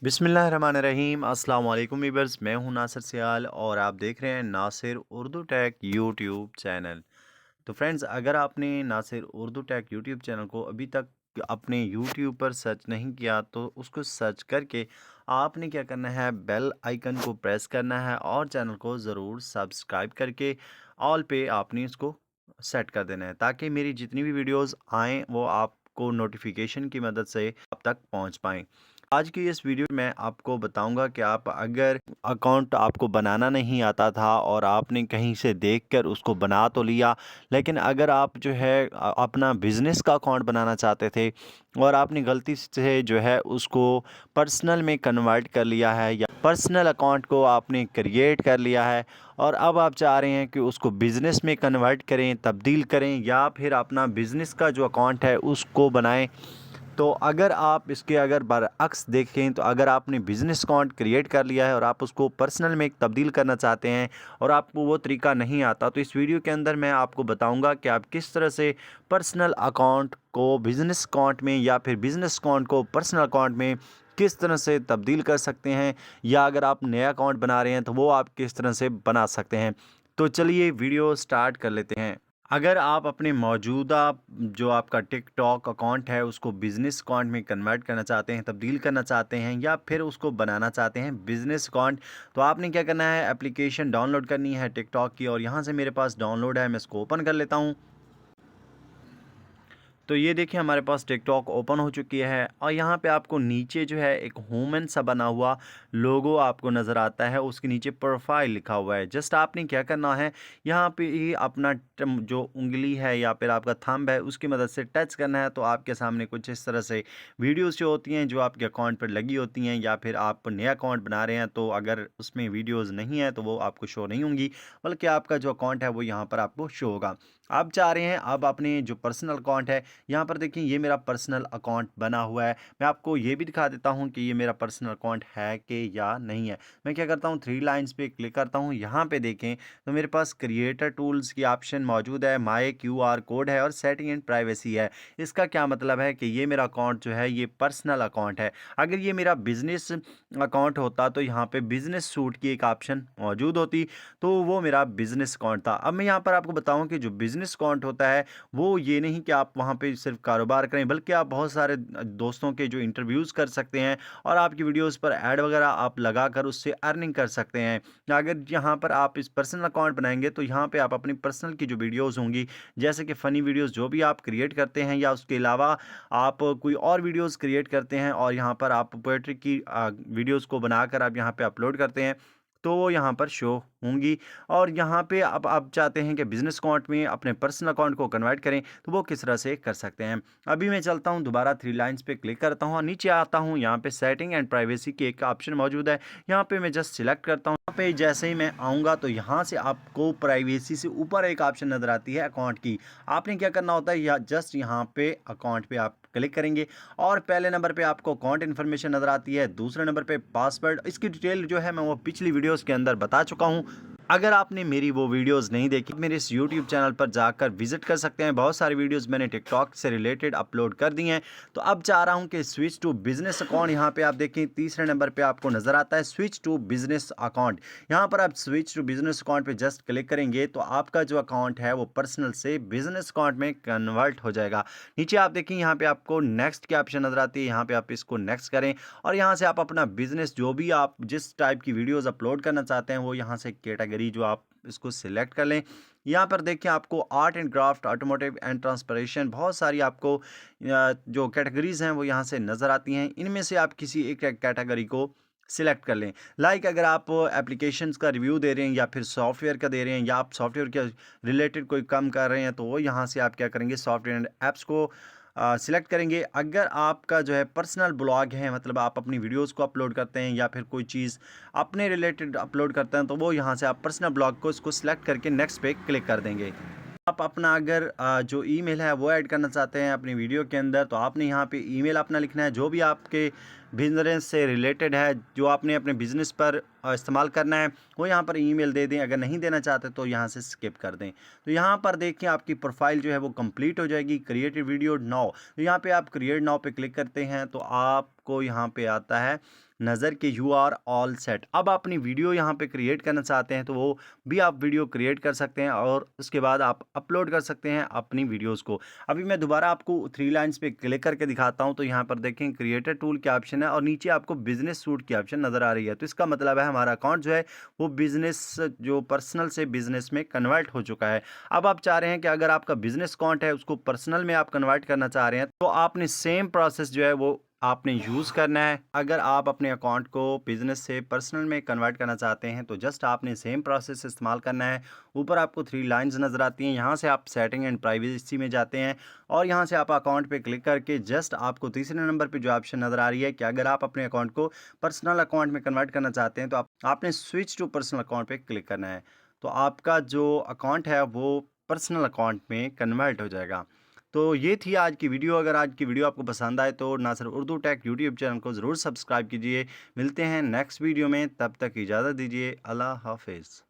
बिस्मिल्लाहिर्रहमानिर्रहीम अस्सलाम वालेकुम वीवर्स। मैं हूं नासिर सियाल और आप देख रहे हैं Nasir Urdu tech YouTube channel. तो फ्रेंड्स, अगर आपने Nasir Urdu tech YouTube channel को अभी तक अपने यूट्यूब पर सर्च नहीं किया तो उसको सर्च करके आपने क्या करना है, बेल आइकन को प्रेस करना है और चैनल को ज़रूर सब्सक्राइब करके ऑल पे आपने इसको सेट कर देना है ताकि मेरी जितनी भी वीडियोस आएँ वो आपको नोटिफिकेशन की मदद से आप तक पहुंच पाएँ। आज की इस वीडियो में मैं आपको बताऊंगा कि आप अगर अकाउंट आपको बनाना नहीं आता था और आपने कहीं से देखकर उसको बना तो लिया, लेकिन अगर आप जो है अपना बिज़नेस का अकाउंट बनाना चाहते थे और आपने गलती से जो है उसको पर्सनल में कन्वर्ट कर लिया है या पर्सनल अकाउंट को आपने क्रिएट कर लिया है और अब आप चाह रहे हैं कि उसको बिज़नेस में कन्वर्ट करें, तब्दील करें या फिर अपना बिज़नेस का जो अकाउंट है उसको बनाएं, तो अगर आप इसके अगर बरअक्स देखें तो अगर आपने बिज़नेस अकाउंट क्रिएट कर लिया है और आप उसको पर्सनल में तब्दील करना चाहते हैं और आपको वो तरीका नहीं आता, तो इस वीडियो के अंदर मैं आपको बताऊंगा कि आप किस तरह से पर्सनल अकाउंट को बिज़नेस अकाउंट में या फिर बिज़नेस अकाउंट को पर्सनल अकाउंट में किस तरह से तब्दील कर सकते हैं, या अगर आप नया अकाउंट बना रहे हैं तो वो आप किस तरह से बना सकते हैं। तो चलिए वीडियो स्टार्ट कर लेते हैं। अगर आप अपने मौजूदा जो आपका टिकटॉक अकाउंट है उसको बिज़नेस अकाउंट में कन्वर्ट करना चाहते हैं, तब्दील करना चाहते हैं या फिर उसको बनाना चाहते हैं बिज़नेस अकाउंट, तो आपने क्या करना है, एप्लीकेशन डाउनलोड करनी है टिकटॉक की। और यहाँ से मेरे पास डाउनलोड है, मैं इसको ओपन कर लेता हूँ। तो ये देखिए हमारे पास टिकटॉक ओपन हो चुकी है और यहाँ पे आपको नीचे जो है एक ह्यूमन सा बना हुआ लोगो आपको नज़र आता है, उसके नीचे प्रोफाइल लिखा हुआ है। जस्ट आपने क्या करना है, यहाँ पे ही अपना जो उंगली है या फिर आपका थंब है उसकी मदद से टच करना है, तो आपके सामने कुछ इस तरह से वीडियोस जो होती हैं जो आपके अकाउंट पर लगी होती हैं, या फिर आप नया अकाउंट बना रहे हैं तो अगर उसमें वीडियोज़ नहीं है तो वो आपको शो नहीं होंगी, बल्कि आपका जो अकाउंट है वो यहाँ पर आपको शो होगा। आप चाह रहे हैं अब अपने जो पर्सनल अकाउंट है, यहाँ पर देखिए ये मेरा पर्सनल अकाउंट बना हुआ है। मैं आपको ये भी दिखा देता हूँ कि ये मेरा पर्सनल अकाउंट है कि या नहीं है। मैं क्या करता हूँ, थ्री लाइंस पे क्लिक करता हूँ। यहाँ पे देखें तो मेरे पास क्रिएटर टूल्स की ऑप्शन मौजूद है, माय क्यूआर कोड है और सेटिंग एंड प्राइवेसी है। इसका क्या मतलब है कि ये मेरा अकाउंट जो है ये पर्सनल अकाउंट है। अगर ये मेरा बिजनेस अकाउंट होता तो यहाँ पे बिजनेस सूट की एक ऑप्शन मौजूद होती, तो वो मेरा बिजनेस अकाउंट था। अब मैं यहाँ पर आपको बताऊँ कि जो बिजनेस अकाउंट होता है वो ये नहीं कि आप वहाँ पे सिर्फ कारोबार करें, बल्कि आप बहुत सारे दोस्तों के जो इंटरव्यूज़ कर सकते हैं और आपकी वीडियोस पर ऐड वगैरह आप लगाकर उससे अर्निंग कर सकते हैं। अगर यहाँ पर आप इस पर्सनल अकाउंट बनाएंगे तो यहाँ पे आप अपनी पर्सनल की जो वीडियोस होंगी, जैसे कि फ़नी वीडियोस जो भी आप क्रिएट करते हैं या उसके अलावा आप कोई और वीडियोस क्रिएट करते हैं और यहाँ पर आप पोएट्री की वीडियोस को बनाकर आप यहाँ पे अपलोड करते हैं, तो वो यहाँ पर शो होंगी। और यहाँ पे अब आप चाहते हैं कि बिज़नेस अकाउंट में अपने पर्सनल अकाउंट को कन्वर्ट करें, तो वो किस तरह से कर सकते हैं। अभी मैं चलता हूँ, दोबारा थ्री लाइंस पे क्लिक करता हूँ और नीचे आता हूँ। यहाँ पे सेटिंग एंड प्राइवेसी की एक ऑप्शन मौजूद है, यहाँ पे मैं जस्ट सिलेक्ट करता हूँ। यहाँ पे जैसे ही मैं आऊँगा तो यहाँ से आपको प्राइवेसी से ऊपर एक ऑप्शन नज़र आती है अकाउंट की। आपने क्या करना होता है, या जस्ट यहाँ पे अकाउंट पे आप क्लिक करेंगे और पहले नंबर पे आपको अकाउंट इन्फॉर्मेशन नज़र आती है, दूसरे नंबर पे पासवर्ड। इसकी डिटेल जो है मैं वो पिछली वीडियोस के अंदर बता चुका हूँ। अगर आपने मेरी वो वीडियोस नहीं देखी, मेरे इस यूट्यूब चैनल पर जाकर विजिट कर सकते हैं। बहुत सारी वीडियोस मैंने टिकटॉक से रिलेटेड अपलोड कर दी हैं। तो अब चाह रहा हूं कि स्विच टू बिजनेस अकाउंट, यहाँ पे आप देखें तीसरे नंबर पे आपको नज़र आता है स्विच टू बिजनेस अकाउंट। यहाँ पर आप स्विच टू बिजनेस अकाउंट पे जस्ट क्लिक करेंगे तो आपका जो अकाउंट है वो पर्सनल से बिजनेस अकाउंट में कन्वर्ट हो जाएगा। नीचे आप देखें यहाँ पे आपको नेक्स्ट की ऑप्शन नज़र आती है, यहाँ पे आप इसको नेक्स्ट करें और यहाँ से आप अपना बिजनेस जो भी आप जिस टाइप की वीडियोस अपलोड करना चाहते हैं वो यहाँ से कैटेगरी जो आप इसको सिलेक्ट कर लें। यहाँ पर देखिए आपको art and craft, automotive and transportation, बहुत सारी आपको जो कैटेगरीज हैं वो यहाँ से नज़र आती हैं। इनमें से आप किसी एक कैटेगरी को सिलेक्ट कर लें। लाइक अगर आप एप्लीकेशंस का रिव्यू दे रहे हैं या फिर सॉफ्टवेयर का दे रहे हैं या आप सॉफ्टवेयर के रिलेटेड कोई काम कर रहे हैं, तो वो यहाँ से आप क्या करेंगे, सॉफ्टवेयर एंड ऐप्स को सिलेक्ट करेंगे। अगर आपका जो है पर्सनल ब्लॉग है, मतलब आप अपनी वीडियोस को अपलोड करते हैं या फिर कोई चीज़ अपने रिलेटेड अपलोड करते हैं, तो वो यहाँ से आप पर्सनल ब्लॉग को इसको सिलेक्ट करके नेक्स्ट पे क्लिक कर देंगे। आप अपना अगर जो ईमेल है वो ऐड करना चाहते हैं अपनी वीडियो के अंदर, तो आपने यहाँ पे ईमेल अपना लिखना है जो भी आपके बिजनेस से रिलेटेड है, जो आपने अपने बिजनेस पर इस्तेमाल करना है, वो यहाँ पर ईमेल दे दें। अगर नहीं देना चाहते तो यहाँ से स्किप कर दें। तो यहाँ पर देखिए आपकी प्रोफाइल जो है वो कंप्लीट हो जाएगी। क्रिएट वीडियो नाउ, तो यहाँ पे आप क्रिएट नाउ पे क्लिक करते हैं तो आप आपको यहाँ पे आता है नज़र के यू आर ऑल सेट। अब अपनी वीडियो यहाँ पे क्रिएट करना चाहते हैं तो वो भी आप वीडियो क्रिएट कर सकते हैं और उसके बाद आप अपलोड कर सकते हैं अपनी वीडियोस को। अभी मैं दोबारा आपको थ्री लाइंस पे क्लिक करके दिखाता हूँ, तो यहाँ पर देखें क्रिएटर टूल के ऑप्शन है और नीचे आपको बिजनेस सूट की ऑप्शन नज़र आ रही है। तो इसका मतलब है हमारा अकाउंट जो है वो बिजनेस जो पर्सनल से बिजनेस में कन्वर्ट हो चुका है। अब आप चाह रहे हैं कि अगर आपका बिजनेस अकाउंट है उसको पर्सनल में आप कन्वर्ट करना चाह रहे हैं तो आपने सेम प्रोसेस जो है वो आपने यूज़ करना है। अगर आप अपने अकाउंट को बिज़नेस से पर्सनल में कन्वर्ट करना चाहते हैं तो जस्ट आपने सेम प्रोसेस इस्तेमाल करना है। ऊपर आपको थ्री लाइंस नज़र आती हैं, यहाँ से आप सेटिंग एंड प्राइवेसी में जाते हैं और यहाँ से आप अकाउंट पे क्लिक करके जस्ट आपको तीसरे नंबर पे जो ऑप्शन नज़र आ रही है कि अगर आप अपने अकाउंट को पर्सनल अकाउंट में कन्वर्ट करना चाहते हैं तो आपने स्विच टू पर्सनल अकाउंट पे क्लिक करना है। तो आपका जो अकाउंट है वो पर्सनल अकाउंट में कन्वर्ट हो जाएगा। तो ये थी आज की वीडियो। अगर आज की वीडियो आपको पसंद आए तो Nasir Urdu tech YouTube channel को ज़रूर सब्सक्राइब कीजिए। मिलते हैं नेक्स्ट वीडियो में, तब तक इजाज़त दीजिए। अल्लाह हाफिज़।